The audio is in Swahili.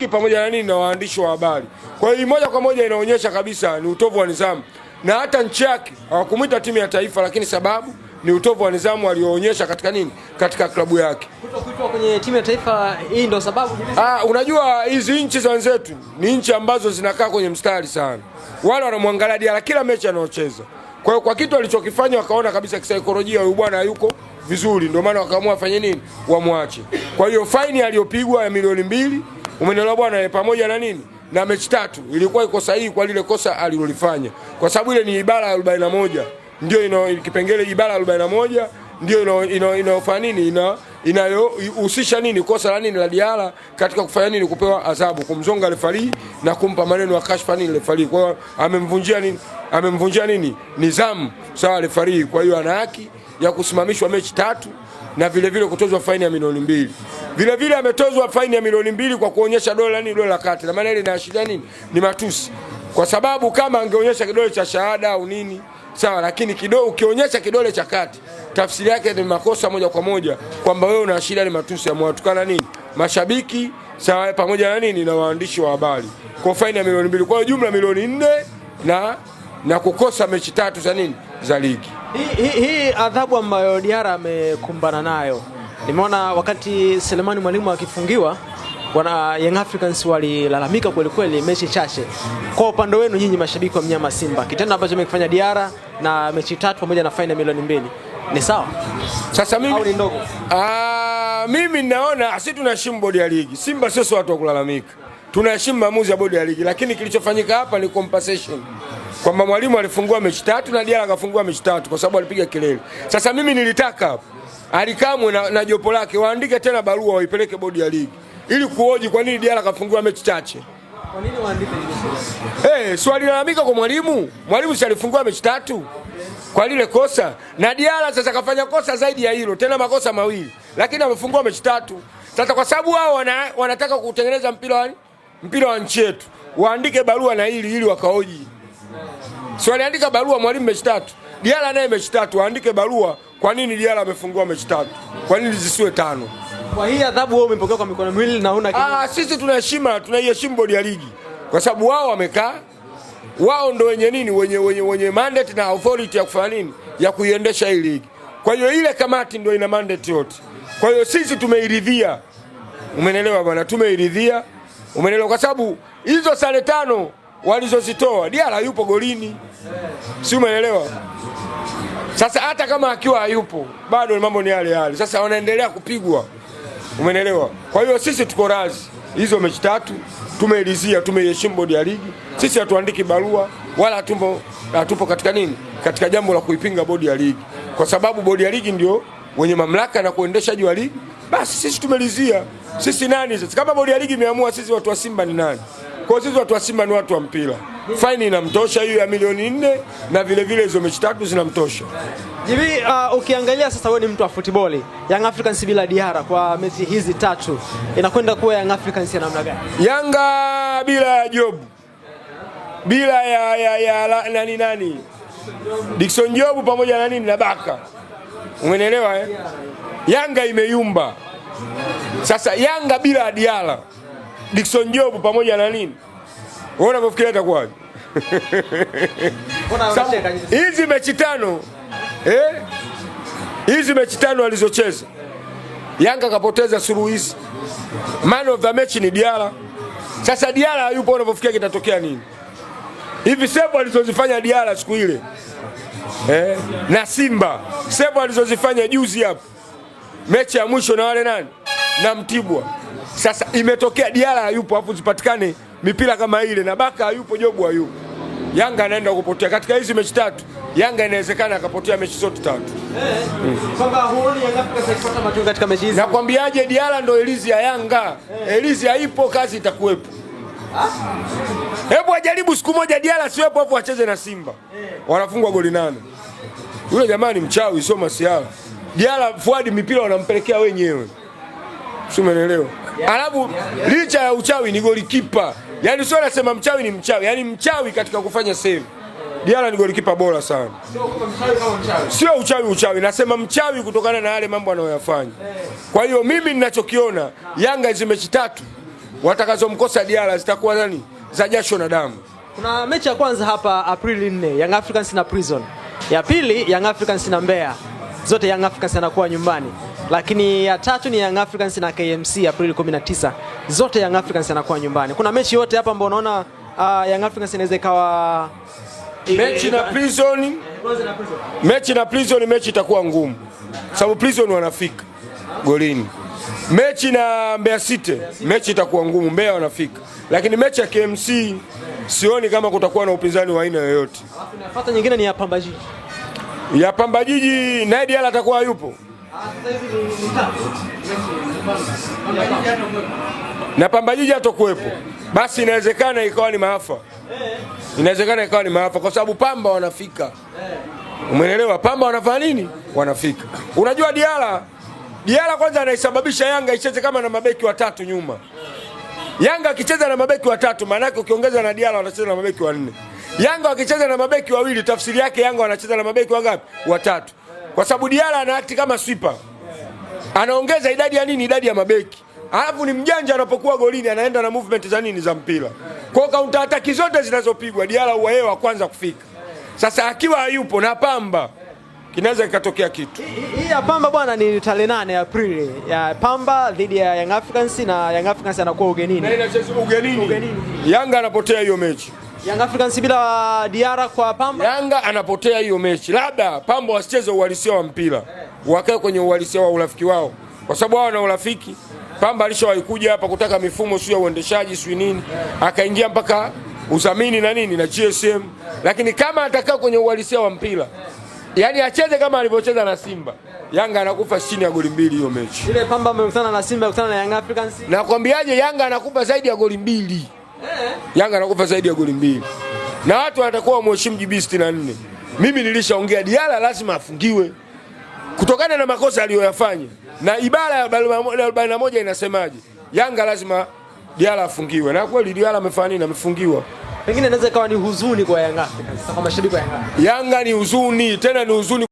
pamoja na nini na waandishi wa habari. Kwa hiyo moja kwa moja inaonyesha kabisa ni utovu wa nidhamu, na hata nchi yake hawakumuita timu ya taifa, lakini sababu ni utovu wa nidhamu alioonyesha katika nini, katika klabu yake. Kutokuitwa kwenye timu ya taifa, hii ndio sababu. Unajua hizi nchi za wenzetu ni nchi ambazo zinakaa kwenye mstari sana, wale wanamwangalia Diarra kila mechi anaocheza. Kwa hiyo kwa kitu alichokifanya wakaona kabisa kisaikolojia huyu bwana hayuko vizuri, ndio maana wakaamua afanye nini, wamwache. Kwa hiyo faini aliyopigwa ya milioni 2, umeelewa bwana, pamoja na nini na mechi 3 ilikuwa iko sahihi kwa lile kosa alilolifanya, kwa sababu ile ni ibara ya 41, ndio kipengele ibara ya 41 ndio inayofanya nini, inayohusisha nini kosa la nini la Diarra katika kufanya nini, kupewa adhabu, kumzonga refari na kumpa maneno ya kashfa nini refari. Kwa hiyo amemvunjia nini nidhamu sawa refari. Kwa hiyo ana haki ya kusimamishwa mechi 3 na vile vile kutozwa faini ya milioni 2. Vile vile ametozwa faini ya milioni 2 kwa kuonyesha dola kati, na maana ile inaashiria nini, ni matusi, kwa sababu kama angeonyesha kidole cha shahada au nini sawa, lakini ukionyesha kidole cha kati tafsiri yake ni makosa moja kwa moja, kwamba wewe unaashiria ni matusi, amewatukana nini mashabiki sawa, pamoja na nini na waandishi wa habari, kwa faini ya milioni 2. Kwa hiyo jumla milioni 4 na kukosa mechi 3 za nini za ligi. Hii adhabu ambayo Diarra amekumbana nayo, nimeona wakati Selemani Mwalimu akifungiwa wana Young Africans walilalamika kweli kweli mechi chache. Kwa upande wenu nyinyi mashabiki wa mnyama Simba, kitendo ambacho amekifanya Diarra na mechi 3 pamoja na faini ya milioni 2 ni sawa? Sasa mimi au ni ndogo? Mimi naona sisi tunaheshimu bodi ya ligi. Simba sio watu wa kulalamika, tunaheshimu maamuzi ya bodi ya ligi, lakini kilichofanyika hapa ni compensation, kwamba Mwalimu alifungua mechi 3 na Diarra akafungua mechi 3 kwa sababu alipiga kelele. Sasa mimi nilitaka Alikamwe na jopo lake waandike tena barua waipeleke bodi ya ligi ili kuhoji kwa nini Diarra kafungua mechi chache. Kwa nini waandike hivi? Swali lalamika kwa Mwalimu. Mwalimu si alifungua mechi 3 kwa lile kosa, na Diarra sasa kafanya kosa zaidi ya hilo, tena makosa mawili, lakini amefungua mechi 3. Sasa kwa sababu wao wanataka kutengeneza mpira wa nchi yetu, waandike barua na ili wakahoji. Si waliandika barua Mwalimu mechi 3, Diarra naye mechi 3, waandike barua kwa nini Diarra amefungua mechi 3, kwa nini zisiwe 5. Kwa hii adhabu wewe umepokea kwa mikono miwili na una kitu. Sisi tunaiheshimu bodi ya ligi, kwa sababu wao wamekaa, wao ndio wenye nini, wenye mandate na authority ya kufanya nini, ya kuiendesha hii ligi. Kwa hiyo ile kamati ndio ina mandate yote. Kwa hiyo sisi tumeiridhia, umeelewa bwana, tumeiridhia, umeelewa, kwa sababu hizo sare 5 walizozitoa Diarra yupo golini, si umeelewa? Sasa hata kama akiwa hayupo bado mambo ni yale. Sasa wanaendelea kupigwa, umeelewa? Kwa hiyo sisi tuko razi hizo mechi 3 tumeelizia, tumeheshimu bodi ya ligi. Sisi hatuandiki barua wala hatupo katika nini, katika jambo la kuipinga bodi ya ligi, kwa sababu bodi ya ligi ndio wenye mamlaka na kuendeshaji wa ligi. Basi sisi tumelizia. Sisi nani sasa? Kama bodi ya ligi imeamua, sisi watu wa Simba ni nani? Kwa sisi watu wa Simba ni watu wa mpira. Faini inamtosha hiyo ya milioni 4 na vile vile hizo mechi 3 zinamtosha. Hivi ukiangalia sasa, wewe ni mtu wa football, Young Africans bila Diarra kwa mechi hizi 3 inakwenda kuwa Young Africans ya namna gani? Yanga bila Job, bila ya nani Dickson Job pamoja na nini na Baka, umeelewa Yanga imeyumba. Sasa Yanga bila Diarra, Dickson Job pamoja na nini, unaona unafikiria itakuwaje? Hizi mechi 5 hizi mechi 5 alizocheza Yanga kapoteza suluhizi. Man of the match ni Diarra. Sasa Diarra hayupo, unafikiria kitatokea nini? Hivi sebo alizozifanya Diarra siku ile na Simba, sebo alizozifanya juzi hapo mechi ya mwisho na wale nani na Mtibwa. Sasa imetokea Diarra hayupo, afu zipatikane mipira kama ile, na Baka hayupo, Jobu hayupo, Yanga anaenda kupotea katika hizi mechi 3. Yanga inawezekana akapotea mechi zote 3. Kwamba huoni Yanga kupata matokeo katika mechi hizi. Nakwambiaje, Diarra ndo elizi ya Yanga. Elizi haipo, kazi itakuwepo. Hebu ajaribu siku moja Diarra siwepo, hapo acheze na Simba, wanafungwa goli 8. Yule jamani mchawi, sio masiala. Diarra Fuadi mipira wanampelekea wenyewe, sio, umeelewa? Alafu licha ya uchawi ni golikipa. Yaani sio nasema mchawi ni mchawi, yaani mchawi katika kufanya save. Diarra ni golikipa bora sana. Sio uchawi, nasema mchawi kutokana na yale mambo anayoyafanya. Kwa hiyo mimi ninachokiona, Yanga hizo mechi 3 watakazomkosa Diarra zitakuwa nani? Za jasho na damu. Kuna mechi ya kwanza hapa Aprili 4, Young Africans na Prison. Ya pili Young Africans na Mbeya. Zote Young Africans anakuwa nyumbani. Lakini ya tatu ni Young Africans na KMC Aprili 19. Zote Young Africans anakuwa nyumbani. Kuna mechi yote hapa ambao unaona Young Africans inaweza ikawa mechi na Prison. Mechi na Prison, mechi itakuwa ngumu. Sababu Prison wanafika golini. Mechi na Mbeya City, mechi itakuwa ngumu, Mbeya wanafika. Lakini mechi ya KMC sioni kama kutakuwa na upinzani wa aina yoyote. Alafu nafuata nyingine ni ya Pamba Jiji. Ya Pamba Jiji na Diarra atakuwa yupo. Na Pamba Jiji hatakuwepo. Basi inawezekana ikawa ni maafa. Inawezekana ikawa ni maafa kwa sababu Pamba wanafika. Umeelewa? Pamba wanafanya nini? Wanafika. Unajua Diarra kwanza anaisababisha Yanga icheze kama na mabeki watatu nyuma. Yanga akicheza na mabeki watatu maana yake ukiongeza na Diarra wanacheza na mabeki wanne. Yanga wakicheza na mabeki wawili tafsiri yake Yanga wanacheza na mabeki wangapi? Watatu. Kwa sababu Diarra anaakti kama sweeper. Anaongeza idadi ya nini? Idadi ya mabeki. Alafu ni mjanja anapokuwa golini anaenda na movement za nini? Za mpira. Kwa counter attack zote zinazopigwa Diarra huwa yeye wa kwanza kufika. Sasa akiwa hayupo na Pamba kinaweza kikatokea kitu. Hii ya Pamba bwana ni tarehe 8 Aprili. Ya Pamba dhidi ya Young Africans na Young Africans anakuwa ugenini. Na inacheza ugenini. Yanga anapotea hiyo mechi. Young Africans bila Diarra kwa Pamba. Yanga anapotea hiyo mechi. Labda Pamba wasicheze uhalisia wa mpira. Wakae kwenye uhalisia wa urafiki wao. Kwa sababu wao wana urafiki. Pamba alishawahi kuja hapa kutaka mifumo sio ya uendeshaji sio nini. Akaingia mpaka udhamini na nini na GSM. Lakini kama atakaa kwenye uhalisia wa mpira, yani acheze kama alivyocheza na Simba, Yanga anakufa chini ya goli 2 hiyo mechi. Ile Pamba amekutana na Simba, akutana na Young Africans. Nakwambiaje, Yanga anakufa zaidi ya goli 2. Yanga anakufa zaidi ya goli 2. Na watu watakuwa mheshimu JB 64. Mimi nilishaongea Diarra lazima afungiwe kutokana na makosa aliyoyafanya. Na ibara ya 41 inasemaje? Yanga lazima Diarra afungiwe. Na kweli Diarra amefanya nini? Amefungiwa. Pengine inaweza ikawa ni huzuni kwa Young Africans, kwa mashabiki wa Yanga. Yanga ni huzuni, tena ni huzuni